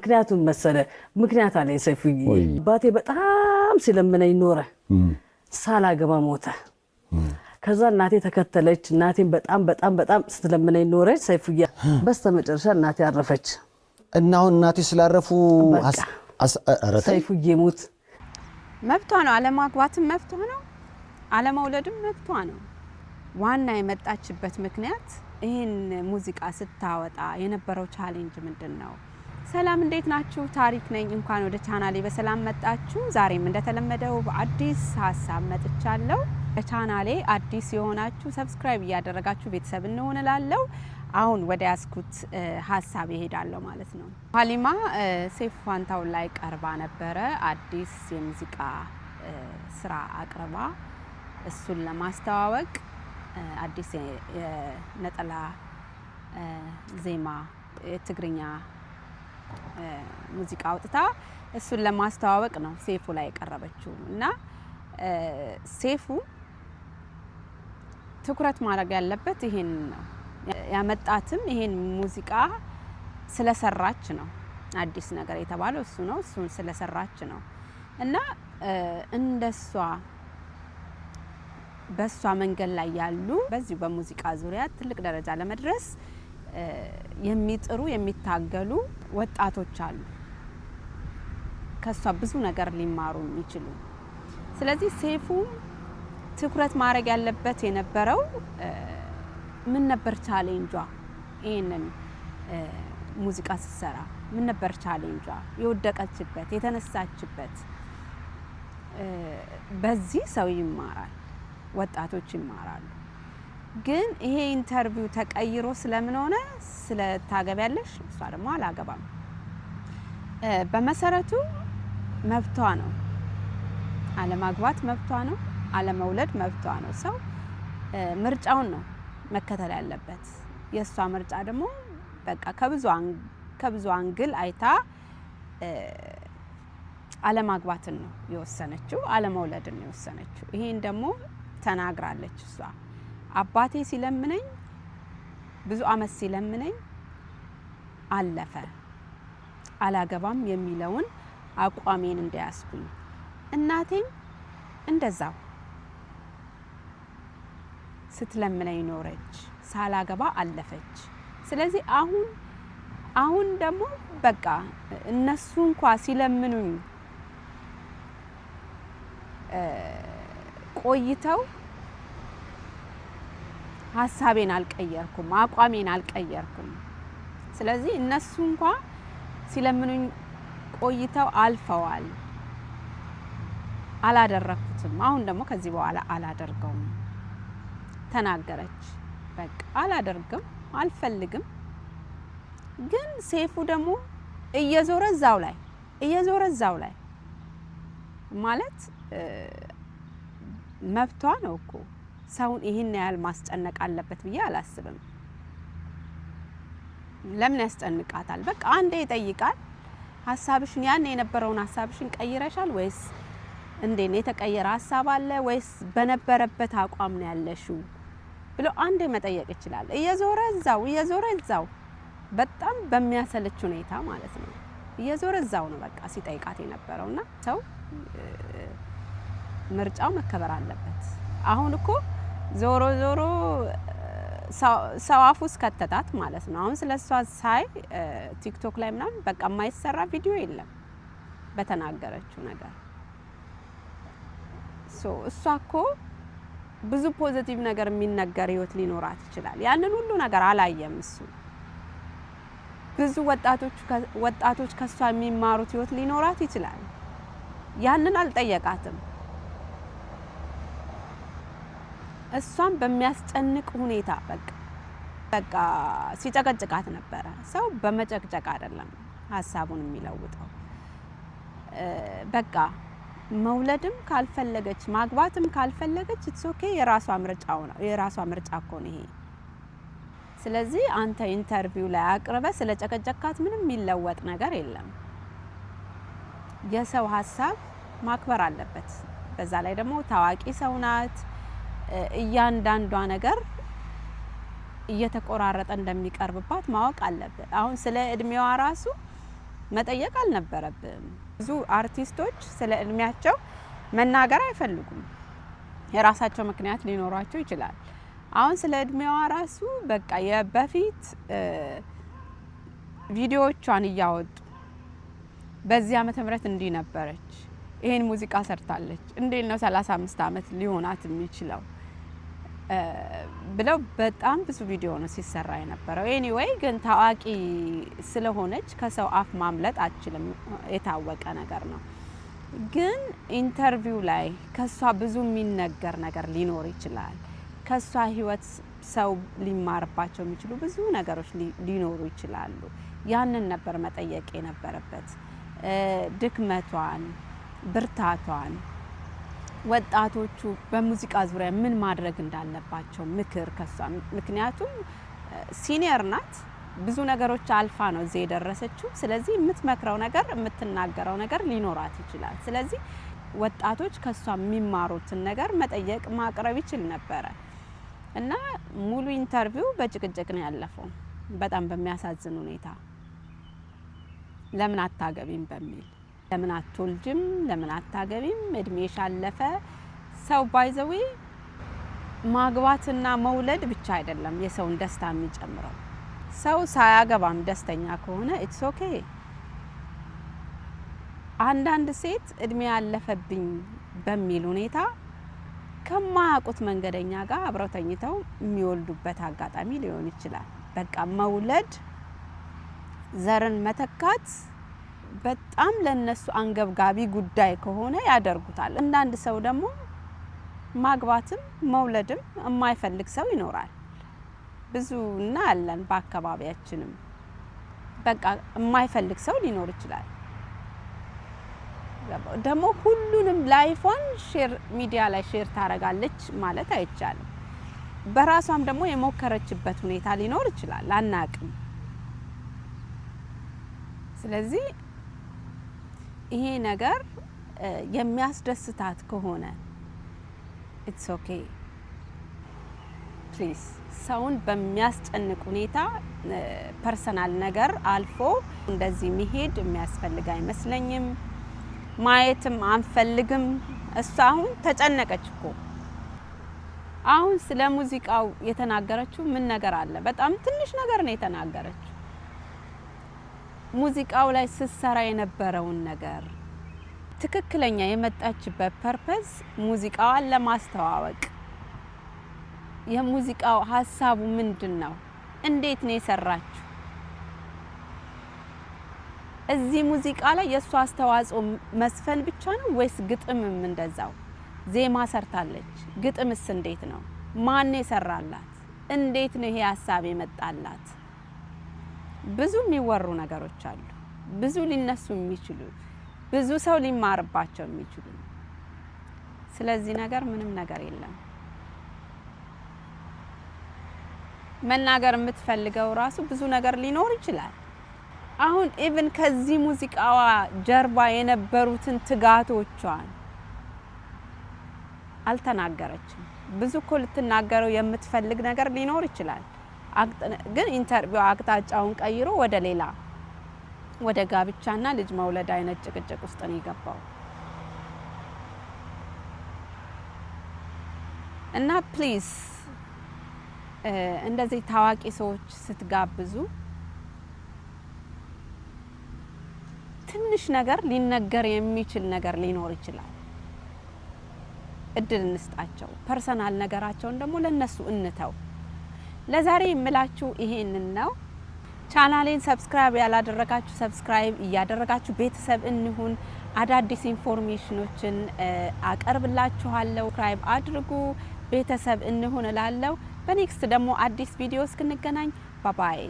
ምክንያቱም መሰለ ምክንያት አለኝ ሰይፉዬ አባቴ በጣም ስለምነኝ ኖረ ሳላገባ ሞተ ከዛ እናቴ ተከተለች እናቴን በጣም ስለምነኝ ኖረች ሰይፉዬ በስተመጨረሻ እናቴ አረፈች እና አሁን እናቴ ስላረፉ ሰይፉዬ ሞት መብቷ ነው አለማግባትም መብቷ ነው አለመውለድም መብቷ ነው ዋና የመጣችበት ምክንያት ይሄን ሙዚቃ ስታወጣ የነበረው ቻሌንጅ ምንድነው ሰላም እንዴት ናችሁ ታሪክ ነኝ እንኳን ወደ ቻናሌ በሰላም መጣችሁ ዛሬም እንደተለመደው በአዲስ ሐሳብ መጥቻለሁ ለቻናሌ አዲስ የሆናችሁ ሰብስክራይብ ያደረጋችሁ ቤተሰብ እንሆንላለው አሁን ወደ ያስኩት ሐሳብ ይሄዳለው ማለት ነው ሀሊማ ሰይፉ ፋንታሁን ላይ ቀርባ ነበረ አዲስ የሙዚቃ ስራ አቅርባ እሱን ለማስተዋወቅ አዲስ የነጠላ ዜማ የትግርኛ ሙዚቃ አውጥታ እሱን ለማስተዋወቅ ነው ሰይፉ ላይ ቀርበችው እና ሰይፉ ትኩረት ማድረግ ያለበት ይሄን ነው ያመጣትም ይሄን ሙዚቃ ስለሰራች ነው አዲስ ነገር የተባለው እሱ ነው እሱን ስለሰራች ነው እና እንደሷ በሷ መንገድ ላይ ያሉ በዚህ በሙዚቃ ዙሪያ ትልቅ ደረጃ ለመድረስ የሚጥሩ የሚታገሉ ወጣቶች አሉ ከሷ ብዙ ነገር ሊማሩ ይችላሉ ስለዚህ ሰይፉ ትኩረት ማድረግ ያለበት የነበረው ምን ነበር ቻሌንጇ ይሄንን ሙዚቃ ሲሰራ ምን ነበር ቻሌንጇ የወደቀችበት የተነሳችበት በዚህ ሰው ይማራል ወጣቶች ይማራሉ ግን ይሄ ኢንተርቪው ተቀይሮ ስለምን ሆነ ስለታገቢያለሽ እሷ ደግሞ አላገባም በመሰረቱ መብቷ ነው አለማግባት መብቷ ነው አለመውለድ መብቷ ነው ሰው ምርጫውን ነው መከተል ያለበት የሷ ምርጫ ደግሞ በቃ ከብዙ አንግል አይታ አለማግባትን ነው የወሰነችው አለመውለድን ነው የወሰነችው ይሄን ደግሞ ተናግራለች እሷ አባቴ ሲለምነኝ ብዙ አመት ሲለምነኝ አለፈ አላገባም የሚለውን አቋሜን እንዲያስኩኝ እናቴም እንደዛው ስትለምነኝ ኖረች ሳላገባ አለፈች ስለዚህ አሁን ደግሞ በቃ እነሱ እንኳን ሲለምኑኝ ቆይተው ሐሳቤን አልቀየርኩም አቋሜን አልቀየርኩም ስለዚህ እነሱ እንኳን ሲለምኑኝ ቆይተው አልፈዋል አላደረኩትም አሁን ደግሞ ከዚህ በኋላ አላደርገውም ተናገረች በቃ አላደርግም አልፈልግም ግን ሰይፉ ደግሞ እየዞረ እዛው ላይ ማለት መብቷ ነው እኮ ሰውን ይሄን ያህል ማስጨነቅ አለበት ብዬ አላስብም ለምን ያስጨንቃታል በቃ አንዴ ይጠይቃል ሐሳብሽን ያን የነበረውን ሐሳብሽን ቀይረሻል ወይስ እንዴት የተቀየረ ሐሳብ አለ ወይስ በነበረበት አቋም ነው ያለሽው ብሎ አንዴ መጠየቅ ይችላል እየዞረ እዛው በጣም በሚያሰለች ሁኔታ ማለት ነው እየዞረ እዛው ነው በቃ ሲጠይቃት የነበረውና ሰው ምርጫው መከበር አለበት አሁን እኮ ዞሮ ሰው አፉስ ከተታት ማለት ነው አሁን ስለሷ ሳይ ቲክቶክ ላይ ምናምን በቃ የማይሰራ ቪዲዮ የለም በተናገረችው ነገር እሷ እኮ ብዙ ፖዚቲቭ ነገር የሚነገር ህይወት ሊኖራት ይችላል ያንን ሁሉ ነገር አላየም እሱ ብዙ ወጣቶች ከሷ የሚማሩት ህይወት ሊኖራት ይችላል ያንን አልጠየቃትም እሷም በሚያስጨንቅ ሁኔታ በቃ ሲጨቀጭቃት ነበር ሰው በመጨቅጨቅ አይደለም ሐሳቡን የሚለውጠው በቃ መውለድም ካልፈለገች ማግባትም ካልፈለገች ኢትስ ኦኬ የራሷ ምርጫ እኮ ነው ይሄ ስለዚህ አንተ ኢንተርቪው ላይ አቅርበ ስለጨቀጨቃት ምንም የሚለወጥ ነገር የለም የሰው ሐሳብ ማክበር አለበት በዛ ላይ ደግሞ ታዋቂ ሰው ናት እያንዳንዷ ነገር እየተቆራረጠ እንደሚቀርብባት ማወቅ አለበት አሁን ስለ እድሜዋ ራሱ መጠየቅ አልነበረብም። ብዙ አርቲስቶች ስለ እድሜያቸው መናገር አይፈልጉም። የራሳቸው ምክንያት ሊኖራቸው ይችላል። አሁን ስለ እድሜዋ ራሱ በቃ የበፊት ቪዲዮዎቿን እያወጡ በዚህ ዓመተ ምህረት እንዲህ ነበረች፣ ይሄን ሙዚቃ ሰርታለች፣ እንዴት ነው 35 ዓመት ሊሆናት የሚችለው ብለው በጣም ብዙ ቪዲዮ ነው ሲሰራ የነበረው። ኤኒዌይ ግን ታዋቂ ስለሆነች ከሰው አፍ ማምለጥ አትችልም፣ የታወቀ ነገር ነው። ግን ኢንተርቪው ላይ ከሷ ብዙ የሚነገር ነገር ሊኖር ይችላል። ከሷ ህይወት ሰው ሊማርባቸው የሚችሉ ብዙ ነገሮች ሊኖሩ ይችላሉ። ያንን ነበር መጠየቅ የነበረበት። ድክመቷን፣ ብርታቷን፣ ወጣቶቹ በሙዚቃ ዙሪያ ምን ማድረግ እንዳለባቸው ምክር ከሷ። ምክንያቱም ሲኒየር ናት፣ ብዙ ነገሮች አልፋ ነው እዚህ የደረሰችው። ስለዚህ የምትመክረው ነገር የምትናገረው ነገር ሊኖራት ይችላል። ስለዚህ ወጣቶች ከሷ የሚማሩትን ነገር መጠየቅ ማቅረብ ይችል ነበረ እና ሙሉ ኢንተርቪው በጭቅጭቅ ነው ያለፈው፣ በጣም በሚያሳዝን ሁኔታ። ለምን አታገቢም በሚል ለምን አትወልጅም፣ ለምን አታገቢም፣ እድሜሽ አለፈ። ሰው ባይዘዌ ማግባትና መውለድ ብቻ አይደለም የሰውን ደስታ የሚጨምረው። ሰው ሳያገባም ደስተኛ ከሆነ ኢትስ ኦኬ። አንዳንድ ሴት እድሜ ያለፈብኝ በሚል ሁኔታ ከማያውቁት መንገደኛ ጋር አብረው ተኝተው የሚወልዱበት አጋጣሚ ሊሆን ይችላል። በቃ መውለድ፣ ዘርን መተካት በጣም ለነሱ አንገብጋቢ ጉዳይ ከሆነ ያደርጉታል። አንዳንድ ሰው ደግሞ ማግባትም መውለድም የማይፈልግ ሰው ይኖራል። ብዙ እና አለን በአካባቢያችንም። በቃ የማይፈልግ ሰው ሊኖር ይችላል። ደግሞ ሁሉንም ላይፏን ሼር ሚዲያ ላይ ሼር ታረጋለች ማለት አይቻልም። በራሷም ደግሞ የሞከረችበት ሁኔታ ሊኖር ይችላል፣ አናቅም። ስለዚህ ይሄ ነገር የሚያስደስታት ከሆነ ኢትስ ኦኬ ፕሊዝ። ሰውን በሚያስጨንቅ ሁኔታ ፐርሰናል ነገር አልፎ እንደዚህ መሄድ የሚያስፈልግ አይመስለኝም። ማየትም አንፈልግም። እሷ አሁን ተጨነቀች እኮ። አሁን ስለ ሙዚቃው የተናገረችው ምን ነገር አለ? በጣም ትንሽ ነገር ነው የተናገረችው። ሙዚቃው ላይ ስትሰራ የነበረውን ነገር ትክክለኛ የመጣችበት ፐርፐዝ ሙዚቃዋን ለማስተዋወቅ። የሙዚቃው ሀሳቡ ምንድነው? እንዴት ነው የሰራችው? እዚህ ሙዚቃ ላይ የሷ አስተዋጽኦ መስፈን ብቻ ነው ወይስ ግጥምም እንደዛው? ዜማ ሰርታለች፣ ግጥምስ እንዴት ነው? ማን የሰራላት? እንዴት ነው ይሄ ሀሳብ የመጣላት? ብዙ የሚወሩ ነገሮች አሉ፣ ብዙ ሊነሱ የሚችሉ፣ ብዙ ሰው ሊማርባቸው የሚችሉ። ስለዚህ ነገር ምንም ነገር የለም። መናገር የምትፈልገው ራሱ ብዙ ነገር ሊኖር ይችላል። አሁን ኢቭን ከዚህ ሙዚቃዋ ጀርባ የነበሩትን ትጋቶቿን አልተናገረችም። ብዙ እኮ ልትናገረው የምትፈልግ ነገር ሊኖር ይችላል። ግን ኢንተርቪው አቅጣጫውን ቀይሮ ወደ ሌላ ወደ ጋብቻና ልጅ መውለድ አይነት ጭቅጭቅ ውስጥ ነው የገባው። እና ፕሊዝ እንደዚህ ታዋቂ ሰዎች ስትጋብዙ ትንሽ ነገር ሊነገር የሚችል ነገር ሊኖር ይችላል። እድል እንስጣቸው። ፐርሰናል ነገራቸውን ደግሞ ለነሱ እንተው። ለዛሬ የምላችሁ ይሄንን ነው። ቻናሌን ሰብስክራይብ ያላደረጋችሁ ሰብስክራይብ እያደረጋችሁ ቤተሰብ እንሁን። አዳዲስ ኢንፎርሜሽኖችን አቀርብላችኋለሁ። ሰብስክራይብ አድርጉ፣ ቤተሰብ እንሁን እላለሁ። በኔክስት ደግሞ አዲስ ቪዲዮ እስክንገናኝ ባባይ።